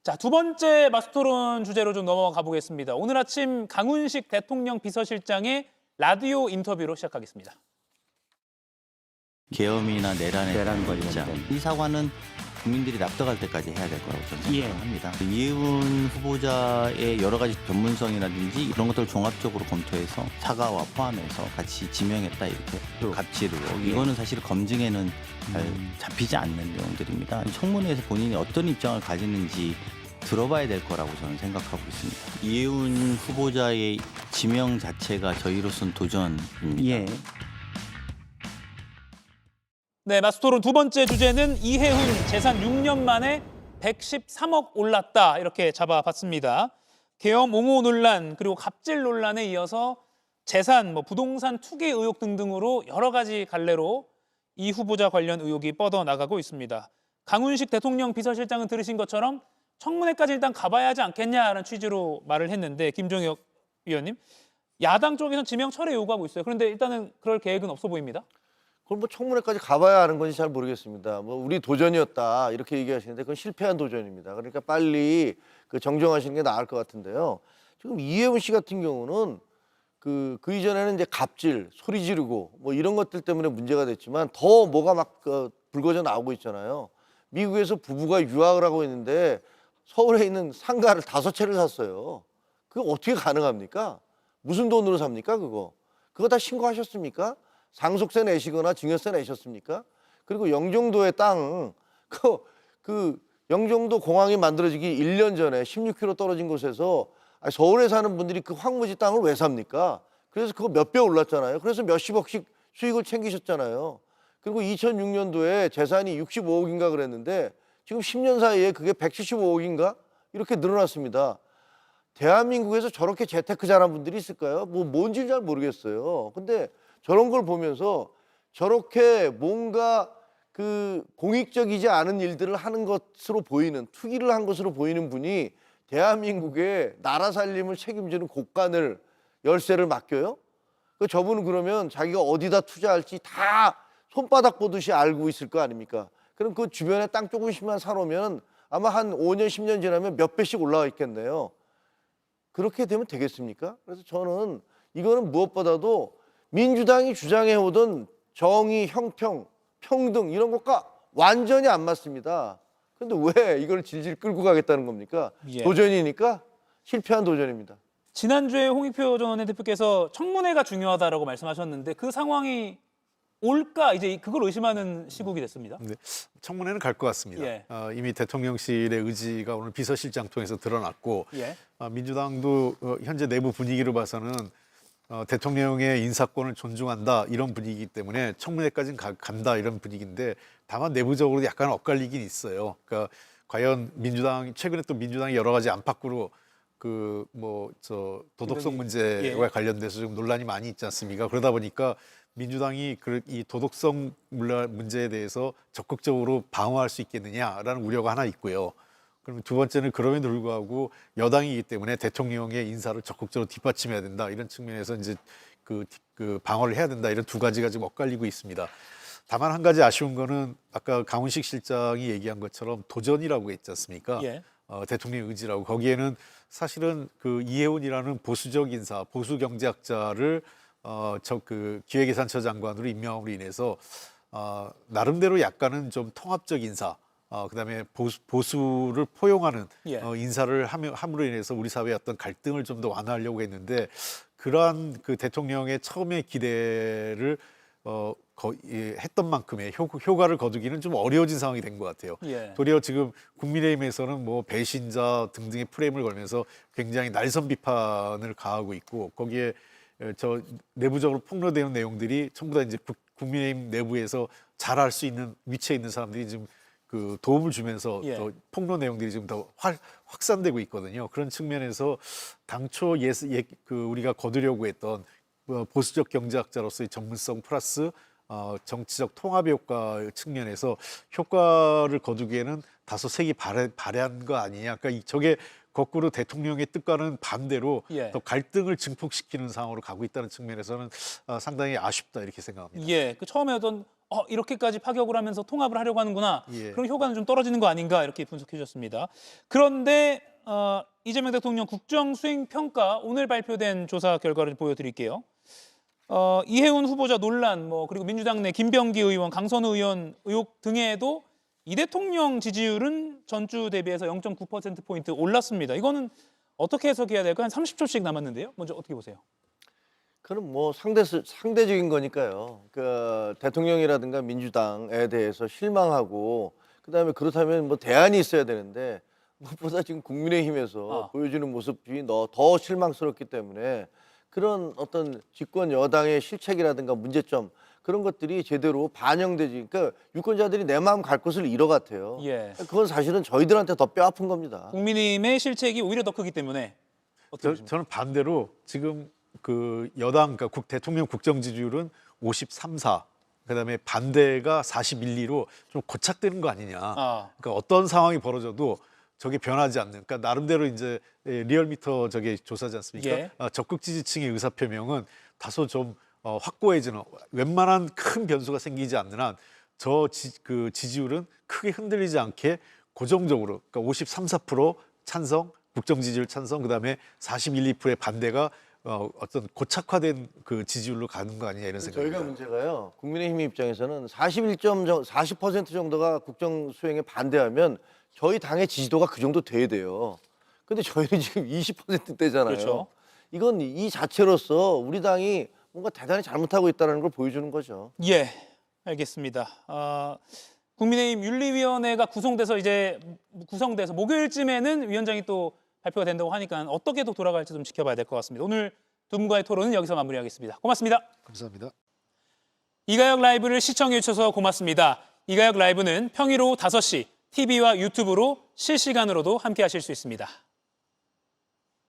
자, 두 번째 마스토론 주제로 좀 넘어가 보겠습니다. 오늘 아침 강훈식 대통령 비서실장의 라디오 인터뷰로 시작하겠습니다. 계엄이나 내란 관련된 이 사과는 국민들이 납득할 때까지 해야 될 거라고 저는 생각합니다. 이해운 후보자의 여러 가지 전문성이라든지 이런 것들을 종합적으로 검토해서 사과와 포함해서 같이 지명했다 이렇게 갑질을 이거는 사실 검증에는 잘 잡히지 않는 내용들입니다. 청문회에서 본인이 어떤 입장을 가지는지 들어봐야 될 거라고 저는 생각하고 있습니다. 이해운 후보자의 지명 자체가 저희로서는 도전입니다. 예. 네, 마스토론 두 번째 주제는 이해훈 재산 6년 만에 113억 올랐다 이렇게 잡아봤습니다. 계엄 옹호 논란 그리고 갑질 논란에 이어서 재산, 부동산 투기 의혹 등등으로 여러 가지 갈래로 이 후보자 관련 의혹이 뻗어나가고 있습니다. 강훈식 대통령 비서실장은 들으신 것처럼 청문회까지 일단 가봐야 하지 않겠냐라는 취지로 말을 했는데 김종혁 위원님, 야당 쪽에서는 지명 철회 요구하고 있어요. 그런데 일단은 그럴 계획은 없어 보입니다. 그럼 청문회까지 가봐야 하는 건지 잘 모르겠습니다. 우리 도전이었다 이렇게 얘기하시는데 그건 실패한 도전입니다. 그러니까 빨리 정정하시는 게 나을 것 같은데요. 지금 이해훈 씨 같은 경우는 그 이전에는 이제 갑질, 소리 지르고 이런 것들 때문에 문제가 됐지만 더 뭐가 막 불거져 나오고 있잖아요. 미국에서 부부가 유학을 하고 있는데 서울에 있는 상가를 5채를 샀어요. 그거 어떻게 가능합니까? 무슨 돈으로 삽니까 그거? 그거 다 신고하셨습니까? 상속세 내시거나 증여세 내셨습니까? 그리고 영종도의 땅, 그 영종도 공항이 만들어지기 1년 전에 16km 떨어진 곳에서 서울에 사는 분들이 그 황무지 땅을 왜 삽니까? 그래서 그거 몇 배 올랐잖아요. 그래서 몇십억씩 수익을 챙기셨잖아요. 그리고 2006년도에 재산이 65억인가 그랬는데 지금 10년 사이에 그게 175억인가? 이렇게 늘어났습니다. 대한민국에서 저렇게 재테크 잘한 분들이 있을까요? 뭔지 잘 모르겠어요. 근데 저런 걸 보면서 저렇게 뭔가 공익적이지 않은 일들을 하는 것으로 보이는, 투기를 한 것으로 보이는 분이 대한민국의 나라 살림을 책임지는 곳간을 열쇠를 맡겨요? 저분은 그러면 자기가 어디다 투자할지 다 손바닥 보듯이 알고 있을 거 아닙니까? 그럼 그 주변에 땅 조금씩만 사놓으면 아마 한 5년, 10년 지나면 몇 배씩 올라가 있겠네요. 그렇게 되면 되겠습니까? 그래서 저는 이거는 무엇보다도 민주당이 주장해오던 정의, 형평, 평등 이런 것과 완전히 안 맞습니다. 근데 왜 이걸 질질 끌고 가겠다는 겁니까? 예. 도전이니까 실패한 도전입니다. 지난주에 홍익표 전 원내대표께서 청문회가 중요하다라고 말씀하셨는데 그 상황이 올까 이제 그걸 의심하는 시국이 됐습니다. 네, 청문회는 갈 것 같습니다. 예. 이미 대통령실의 의지가 오늘 비서실장 통해서 드러났고 예. 민주당도 현재 내부 분위기로 봐서는 대통령의 인사권을 존중한다 이런 분위기이기 때문에 청문회까지는 간다 이런 분위기인데 다만 내부적으로 약간 엇갈리긴 있어요. 그러니까 과연 최근에 또 민주당이 여러 가지 안팎으로 도덕성 문제와 관련돼서 좀 논란이 많이 있지 않습니까? 그러다 보니까 민주당이 이 도덕성 문제에 대해서 적극적으로 방어할 수 있겠느냐라는 우려가 하나 있고요. 그럼 두 번째는 그럼에도 불구하고 여당이기 때문에 대통령의 인사를 적극적으로 뒷받침해야 된다 이런 측면에서 이제 그 방어를 해야 된다 이런 두 가지가 지금 엇갈리고 있습니다. 다만 한 가지 아쉬운 거는 아까 강훈식 실장이 얘기한 것처럼 도전이라고 했지 않습니까? 예. 대통령의 의지라고 거기에는 사실은 이해훈이라는 보수적 인사, 보수 경제학자를 기획예산처 장관으로 임명함으로 인해서 나름대로 약간은 좀 통합적 인사. 그다음에 보수를 포용하는 예. 인사를 함으로 인해서 우리 사회의 어떤 갈등을 좀 더 완화하려고 했는데 그러한 대통령의 처음의 기대를 했던 만큼의 효과를 거두기는 좀 어려워진 상황이 된 것 같아요. 예. 도리어 지금 국민의힘에서는 배신자 등등의 프레임을 걸면서 굉장히 날선 비판을 가하고 있고 거기에 내부적으로 폭로되는 내용들이 전부 다 이제 국민의힘 내부에서 잘할 수 있는 위치에 있는 사람들이 지금 도움을 주면서 예. 더 폭로 내용들이 지금 더 확산되고 있거든요. 그런 측면에서 당초 우리가 거두려고 했던 보수적 경제학자로서의 전문성 플러스 정치적 통합의 효과 측면에서 효과를 거두기에는 다소 색이 발해한 거 아니냐. 그러니까 저게 거꾸로 대통령의 뜻과는 반대로 예. 더 갈등을 증폭시키는 상황으로 가고 있다는 측면에서는 상당히 아쉽다 이렇게 생각합니다. 예, 처음에 어떤 이렇게까지 파격을 하면서 통합을 하려고 하는구나. 예. 그럼 효과는 좀 떨어지는 거 아닌가 이렇게 분석해 주셨습니다. 그런데 이재명 대통령 국정 수행 평가 오늘 발표된 조사 결과를 보여드릴게요. 이해운 후보자 논란, 그리고 민주당 내 김병기 의원, 강선우 의원 의혹 등에도 이 대통령 지지율은 전주 대비해서 0.9%포인트 올랐습니다. 이거는 어떻게 해석해야 될까요? 한 30초씩 남았는데요. 먼저 어떻게 보세요? 그럼 뭐 상대적인 거니까요. 그 대통령이라든가 민주당에 대해서 실망하고 그다음에 그렇다면 뭐 대안이 있어야 되는데 무엇보다 지금 국민의힘에서 보여주는 모습이 더 실망스럽기 때문에 그런 어떤 집권 여당의 실책이라든가 문제점 그런 것들이 제대로 반영되지. 그러니까 유권자들이 내 마음 갈 곳을 잃어갔대요. 예. 그건 사실은 저희들한테 더 뼈아픈 겁니다. 국민의힘의 실책이 오히려 더 크기 때문에 어떻게 보십니까? 저는 반대로 지금 그 여당, 그러니까 대통령 국정 지지율은 53.4, 그다음에 반대가 41.2로 좀 고착되는 거 아니냐. 그러니까 어떤 상황이 벌어져도 저게 변하지 않는. 그러니까 나름대로 이제 리얼미터 저게 조사지 않습니까? 예. 적극 지지층의 의사 표명은 다소 좀 확고해지는. 웬만한 큰 변수가 생기지 않는 한 그 지지율은 크게 흔들리지 않게 고정적으로, 그러니까 53.4% 찬성, 국정 지지율 찬성, 그다음에 41.2%의 반대가 어떤 고착화된 그 지지율로 가는 거 아니냐 이런 생각이 저희가 듭니다. 문제가요. 국민의힘 입장에서는 40% 정도가 국정 수행에 반대하면 저희 당의 지지도가 그 정도 돼야 돼요. 근데 저희는 지금 20%대잖아요. 그렇죠. 이건 이 자체로서 우리 당이 뭔가 대단히 잘못하고 있다는 걸 보여주는 거죠. 예, 알겠습니다. 국민의힘 윤리위원회가 구성돼서 목요일쯤에는 위원장이 또 발표가 된다고 하니까 어떻게 또 돌아갈지 좀 지켜봐야 될 것 같습니다. 오늘 두 분과의 토론은 여기서 마무리하겠습니다. 고맙습니다. 감사합니다. 이가혁 라이브를 시청해 주셔서 고맙습니다. 이가혁 라이브는 평일 오후 5시 TV와 유튜브로 실시간으로도 함께 하실 수 있습니다.